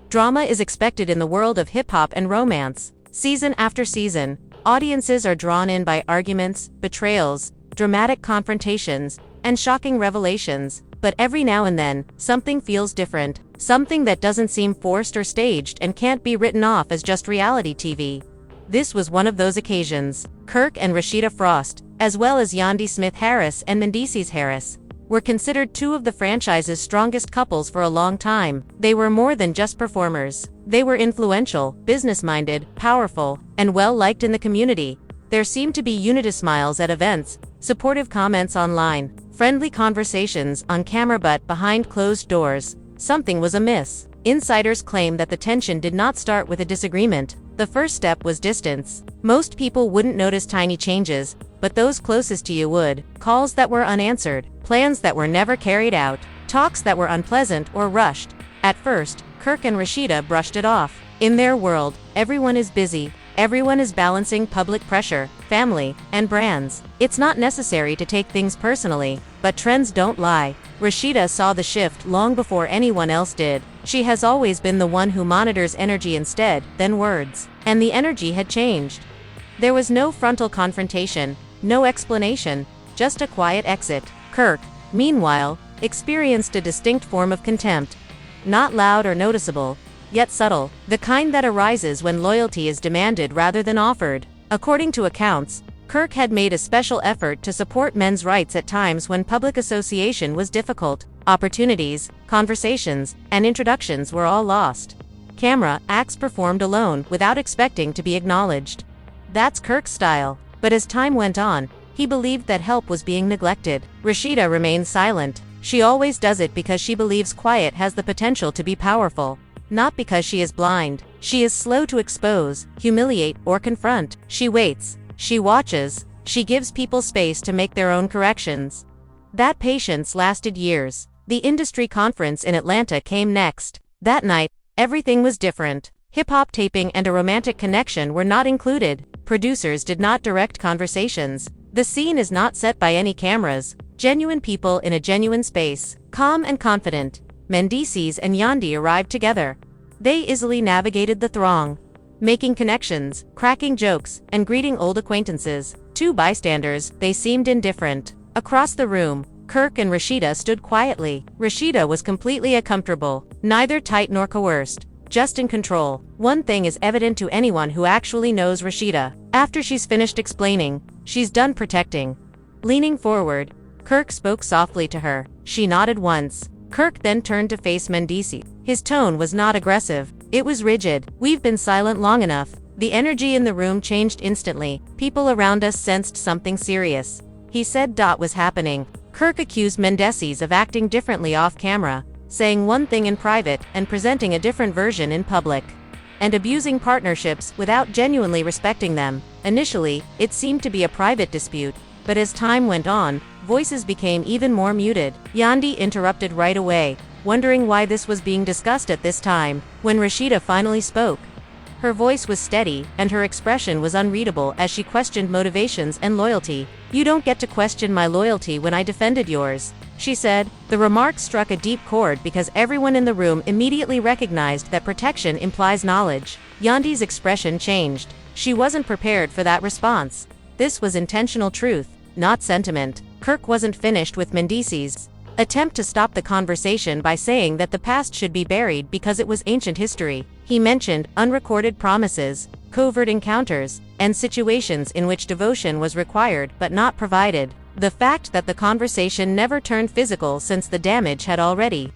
Drama is expected in the world of hip-hop and romance. Season after season, audiences are drawn in by arguments, betrayals, dramatic confrontations, and shocking revelations. But every now and then, something feels different. Something that doesn't seem forced or staged and can't be written off as just reality TV. This was one of those occasions. Kirk and Rasheeda Frost, as well as Yandy Mendeecees and Mendeecees Harris, were considered two of the franchise's strongest couples for a long time. They were more than just performers. They were influential, business-minded, powerful, and well-liked in the community. There seemed to be unity smiles at events, supportive comments online, friendly conversations on camera, but behind closed doors, something was amiss. Insiders claim that the tension did not start with a disagreement. The first step was distance. Most people wouldn't notice tiny changes, but those closest to you would. Calls that were unanswered, plans that were never carried out, talks that were unpleasant or rushed. At first, Kirk and Rasheeda brushed it off. In their world, everyone is busy. Everyone is balancing public pressure, family, and brands. It's not necessary to take things personally, but trends don't lie. Rasheeda saw the shift long before anyone else did. She has always been the one who monitors energy instead than words. And the energy had changed. There was no frontal confrontation, no explanation, just a quiet exit. Kirk, meanwhile, experienced a distinct form of contempt. Not loud or noticeable, yet subtle, the kind that arises when loyalty is demanded rather than offered. According to accounts, Kirk had made a special effort to support men's rights at times when public association was difficult. Opportunities, conversations, and introductions were all lost. Camera acts performed alone without expecting to be acknowledged. That's Kirk's style. But as time went on, he believed that help was being neglected. Rasheeda remained silent. She always does it because she believes quiet has the potential to be powerful. Not because she is blind. She is slow to expose, humiliate, or confront. She waits. She watches. She gives people space to make their own corrections. That patience lasted years. The industry conference in Atlanta came next. That night, everything was different. Hip-hop taping and a romantic connection were not included. Producers did not direct conversations. The scene is not set by any cameras. Genuine people in a genuine space. Calm and confident, Mendeecees and Yandy arrived together. They easily navigated the throng, making connections, cracking jokes, and greeting old acquaintances. To bystanders, they seemed indifferent. Across the room, Kirk and Rasheeda stood quietly. Rasheeda was completely uncomfortable, neither tight nor coerced, just in control. One thing is evident to anyone who actually knows Rasheeda. After she's finished explaining, she's done protecting. Leaning forward, Kirk spoke softly to her. She nodded once. Kirk then turned to face Mendeecees. His tone was not aggressive. It was rigid. We've been silent long enough. The energy in the room changed instantly. People around us sensed something serious. He said was happening. Kirk accused Mendeecees of acting differently off camera, saying one thing in private and presenting a different version in public, and abusing partnerships without genuinely respecting them. Initially, it seemed to be a private dispute, but as time went on, voices became even more muted. Yandy interrupted right away, wondering why this was being discussed at this time. When Rasheeda finally spoke, her voice was steady, and her expression was unreadable as she questioned motivations and loyalty. "You don't get to question my loyalty when I defended yours," she said. The remark struck a deep chord because everyone in the room immediately recognized that protection implies knowledge. Yandy's expression changed. She wasn't prepared for that response. This was intentional truth, not sentiment. Kirk wasn't finished with Mendeecees' attempt to stop the conversation by saying that the past should be buried because it was ancient history. He mentioned unrecorded promises, covert encounters, and situations in which devotion was required but not provided. The fact that the conversation never turned physical since the damage had already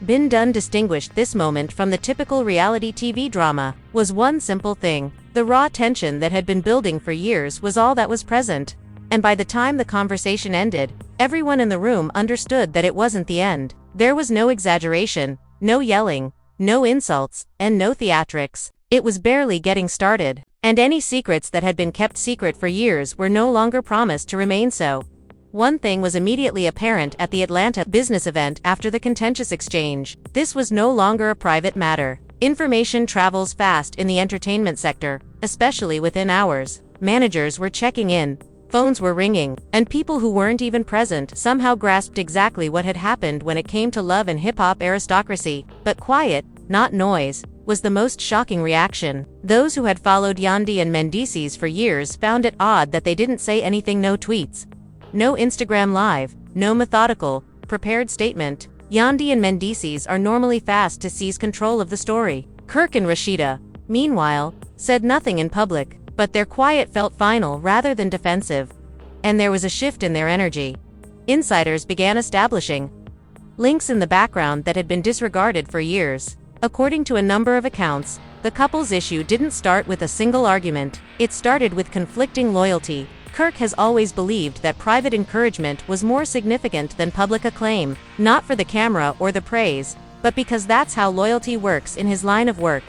been done distinguished this moment from the typical reality TV drama. Was one simple thing. The raw tension that had been building for years was all that was present. And by the time the conversation ended, everyone in the room understood that it wasn't the end. There was no exaggeration, no yelling, no insults, and no theatrics. It was barely getting started. And any secrets that had been kept secret for years were no longer promised to remain so. One thing was immediately apparent at the Atlanta business event after the contentious exchange. This was no longer a private matter. Information travels fast in the entertainment sector, especially within hours. Managers were checking in. Phones were ringing, and people who weren't even present somehow grasped exactly what had happened when it came to love and hip-hop aristocracy. But quiet, not noise, was the most shocking reaction. Those who had followed Yandy and Mendeecees for years found it odd that they didn't say anything. No tweets, no Instagram live, no methodical, prepared statement. Yandy and Mendeecees are normally fast to seize control of the story. Kirk and Rasheeda, meanwhile, said nothing in public, but their quiet felt final rather than defensive. And there was a shift in their energy. Insiders began establishing links in the background that had been disregarded for years. According to a number of accounts, the couple's issue didn't start with a single argument. It started with conflicting loyalty. Kirk has always believed that private encouragement was more significant than public acclaim, not for the camera or the praise, but because that's how loyalty works in his line of work.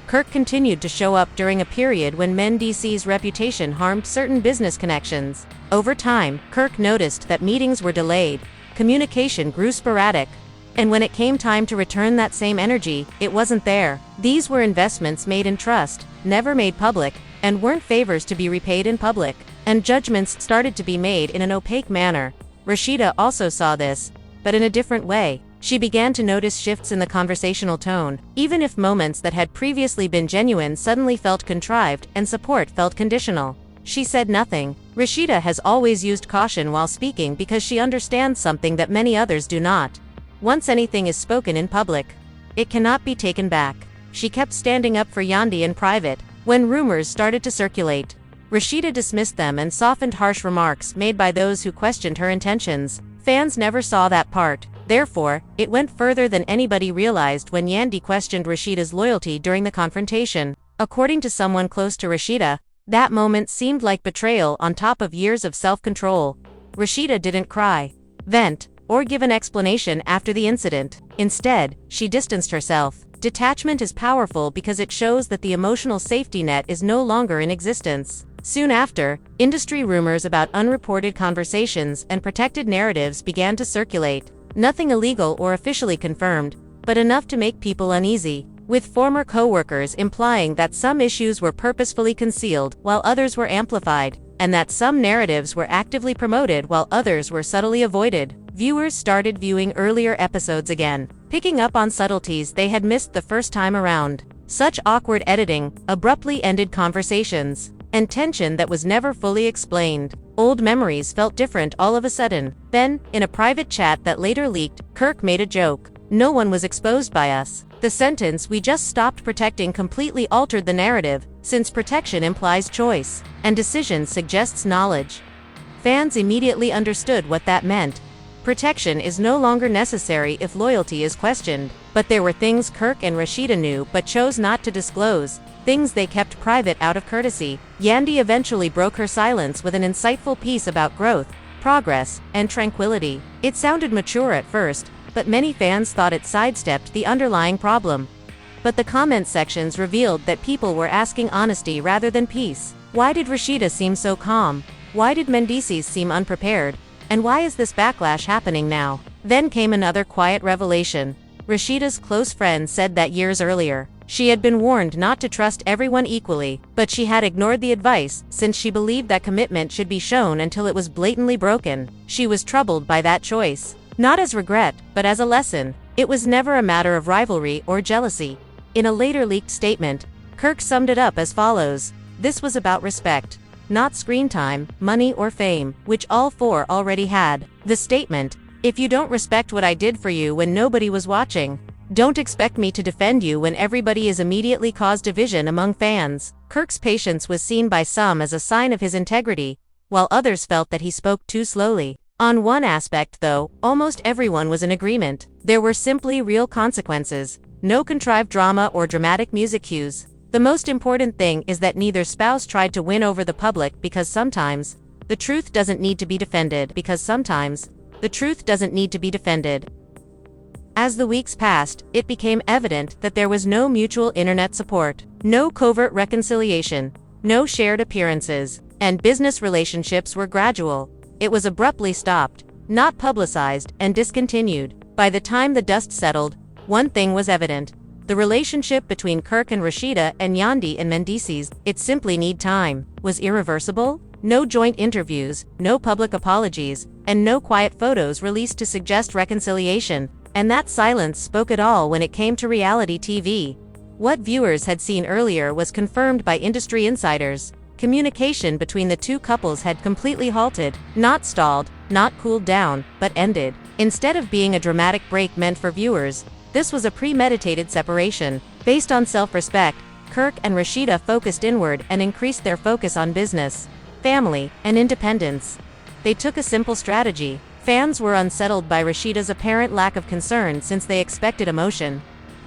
Kirk continued to show up during a period when Mendeecees' reputation harmed certain business connections. Over time, Kirk noticed that meetings were delayed, communication grew sporadic, and when it came time to return that same energy, it wasn't there. These were investments made in trust, never made public, and weren't favors to be repaid in public. And judgments started to be made in an opaque manner. Rasheeda also saw this, but in a different way. She began to notice shifts in the conversational tone, even if moments that had previously been genuine suddenly felt contrived and support felt conditional. She said nothing. Rasheeda has always used caution while speaking because she understands something that many others do not. Once anything is spoken in public, it cannot be taken back. She kept standing up for Yandy in private. When rumors started to circulate, Rasheeda dismissed them and softened harsh remarks made by those who questioned her intentions. Fans never saw that part. Therefore, it went further than anybody realized when Yandy questioned Rasheeda's loyalty during the confrontation. According to someone close to Rasheeda, that moment seemed like betrayal on top of years of self-control. Rasheeda didn't cry, vent, or give an explanation after the incident. Instead, she distanced herself. Detachment is powerful because it shows that the emotional safety net is no longer in existence. Soon after, industry rumors about unreported conversations and protected narratives began to circulate. Nothing illegal or officially confirmed, but enough to make people uneasy, with former co-workers implying that some issues were purposefully concealed while others were amplified, and that some narratives were actively promoted while others were subtly avoided. Viewers started viewing earlier episodes again, picking up on subtleties they had missed the first time around. Such awkward editing abruptly ended conversations, and tension that was never fully explained. Old memories felt different all of a sudden. Then, in a private chat that later leaked, Kirk made a joke. "No one was exposed by us." The sentence "we just stopped protecting" completely altered the narrative, since protection implies choice, and decision suggests knowledge. Fans immediately understood what that meant. Protection is no longer necessary if loyalty is questioned. But there were things Kirk and Rasheeda knew but chose not to disclose, things they kept private out of courtesy. Yandy eventually broke her silence with an insightful piece about growth, progress, and tranquility. It sounded mature at first, but many fans thought it sidestepped the underlying problem. But the comment sections revealed that people were asking honesty rather than peace. Why did Rasheeda seem so calm? Why did Mendeecees seem unprepared? And why is this backlash happening now? Then came another quiet revelation. Rasheeda's close friend said that years earlier, she had been warned not to trust everyone equally, but she had ignored the advice since she believed that commitment should be shown until it was blatantly broken. She was troubled by that choice, not as regret, but as a lesson. It was never a matter of rivalry or jealousy. In a later leaked statement, Kirk summed it up as follows: "This was about respect, not screen time, money or fame, which all four already had." The statement, "If you don't respect what I did for you when nobody was watching, don't expect me to defend you when everybody is," immediately caused division among fans. Kirk's patience was seen by some as a sign of his integrity, while others felt that he spoke too slowly. On one aspect, though, almost everyone was in agreement. There were simply real consequences, no contrived drama or dramatic music cues. The most important thing is that neither spouse tried to win over the public, because sometimes the truth doesn't need to be defended. As the weeks passed, it became evident that there was no mutual internet support, no covert reconciliation, no shared appearances, and business relationships were gradual. It was abruptly stopped, not publicized, and discontinued. By the time the dust settled, one thing was evident. The relationship between Kirk and Rasheeda and Yandy and Mendeecees, it simply need time, was irreversible. No joint interviews, no public apologies, and no quiet photos released to suggest reconciliation. And that silence spoke it all when it came to reality TV. What viewers had seen earlier was confirmed by industry insiders. Communication between the two couples had completely halted, not stalled, not cooled down, but ended. Instead of being a dramatic break meant for viewers, this was a premeditated separation. Based on self-respect, Kirk and Rasheeda focused inward and increased their focus on business, family, and independence. They took a simple strategy. Fans were unsettled by Rasheeda's apparent lack of concern since they expected emotion,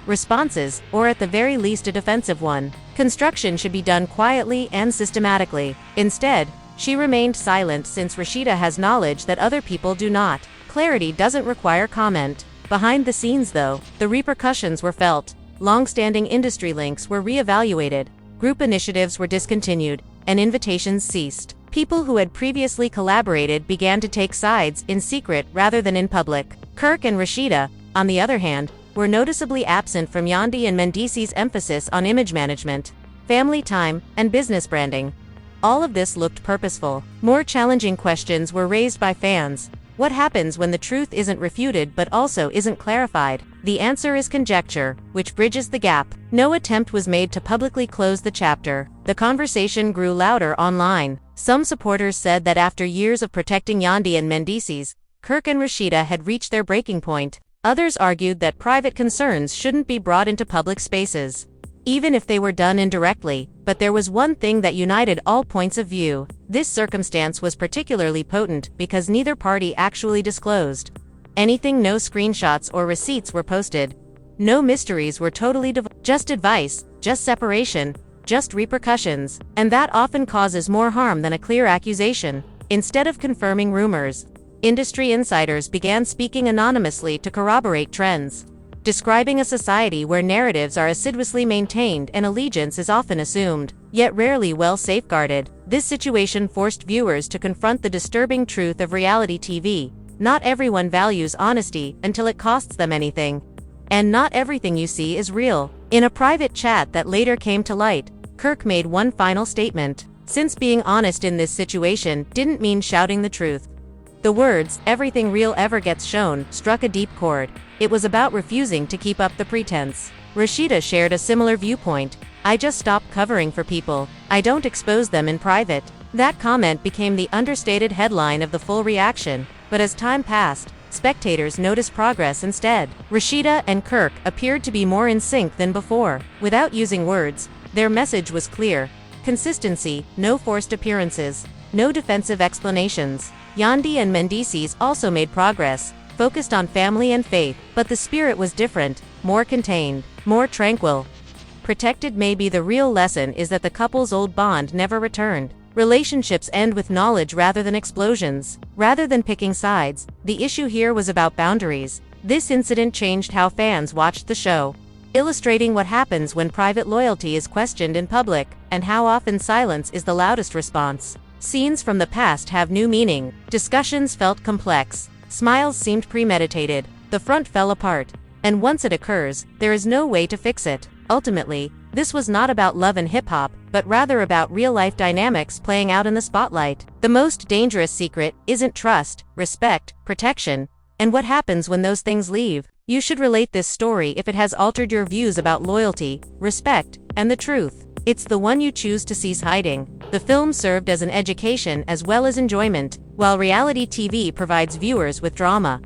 responses, or at the very least a defensive one. Construction should be done quietly and systematically. Instead, she remained silent since Rasheeda has knowledge that other people do not. Clarity doesn't require comment. Behind the scenes though, the repercussions were felt. Long-standing industry links were re-evaluated, group initiatives were discontinued, and invitations ceased. People who had previously collaborated began to take sides in secret rather than in public. Kirk and Rasheeda, on the other hand, were noticeably absent from Yandy and Mendeecees' emphasis on image management, family time, and business branding. All of this looked purposeful. More challenging questions were raised by fans. What happens when the truth isn't refuted but also isn't clarified? The answer is conjecture, which bridges the gap. No attempt was made to publicly close the chapter. The conversation grew louder online. Some supporters said that after years of protecting Yandy and Mendeecees, Kirk and Rasheeda had reached their breaking point. Others argued that private concerns shouldn't be brought into public spaces, even if they were done indirectly. But there was one thing that united all points of view. This circumstance was particularly potent because neither party actually disclosed anything. No screenshots or receipts were posted. No mysteries were totally just advice, just separation, just repercussions. And that often causes more harm than a clear accusation. Instead of confirming rumors, industry insiders began speaking anonymously to corroborate trends, describing a society where narratives are assiduously maintained and allegiance is often assumed, yet rarely well safeguarded. This situation forced viewers to confront the disturbing truth of reality TV. Not everyone values honesty until it costs them anything. And not everything you see is real. In a private chat that later came to light, Kirk made one final statement. Since being honest in this situation didn't mean shouting the truth. The words, "everything real ever gets shown," struck a deep chord. It was about refusing to keep up the pretense. Rasheeda shared a similar viewpoint. "I just stop covering for people. I don't expose them in private." That comment became the understated headline of the full reaction. But as time passed, spectators noticed progress instead. Rasheeda and Kirk appeared to be more in sync than before. Without using words, their message was clear. Consistency, no forced appearances, no defensive explanations. Yandy and Mendeecees also made progress, focused on family and faith, but the spirit was different, more contained, more tranquil. Protected. Maybe the real lesson is that the couple's old bond never returned. Relationships end with knowledge rather than explosions. Rather than picking sides, the issue here was about boundaries. This incident changed how fans watched the show, illustrating what happens when private loyalty is questioned in public, and how often silence is the loudest response. Scenes from the past have new meaning. Discussions felt complex. Smiles seemed premeditated. The front fell apart. And once it occurs, there is no way to fix it. Ultimately, this was not about love and hip-hop, but rather about real-life dynamics playing out in the spotlight. The most dangerous secret isn't trust, respect, protection, and what happens when those things leave. You should relate this story if it has altered your views about loyalty, respect, and the truth. It's the one you choose to cease hiding. The film served as an education as well as enjoyment, while reality TV provides viewers with drama.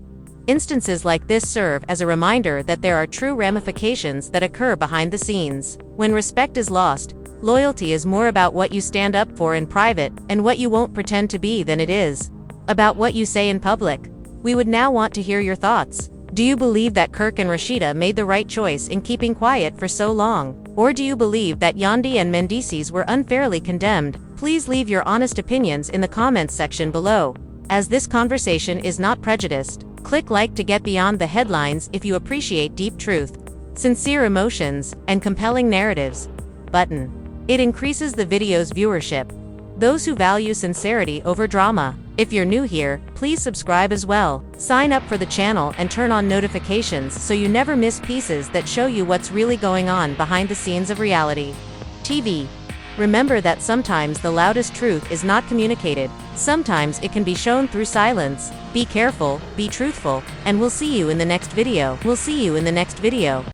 Instances like this serve as a reminder that there are true ramifications that occur behind the scenes. When respect is lost, loyalty is more about what you stand up for in private and what you won't pretend to be than it is about what you say in public. We would now want to hear your thoughts. Do you believe that Kirk and Rasheeda made the right choice in keeping quiet for so long? Or do you believe that Yandy and Mendeecees were unfairly condemned? Please leave your honest opinions in the comments section below. As this conversation is not prejudiced, click like to get beyond the headlines if you appreciate deep truth, sincere emotions, and compelling narratives. Button. It increases the video's viewership. Those who value sincerity over drama. If you're new here, please subscribe as well. Sign up for the channel and turn on notifications so you never miss pieces that show you what's really going on behind the scenes of reality TV. Remember that sometimes the loudest truth is not communicated, sometimes it can be shown through silence. Be careful, be truthful, and we'll see you in the next video.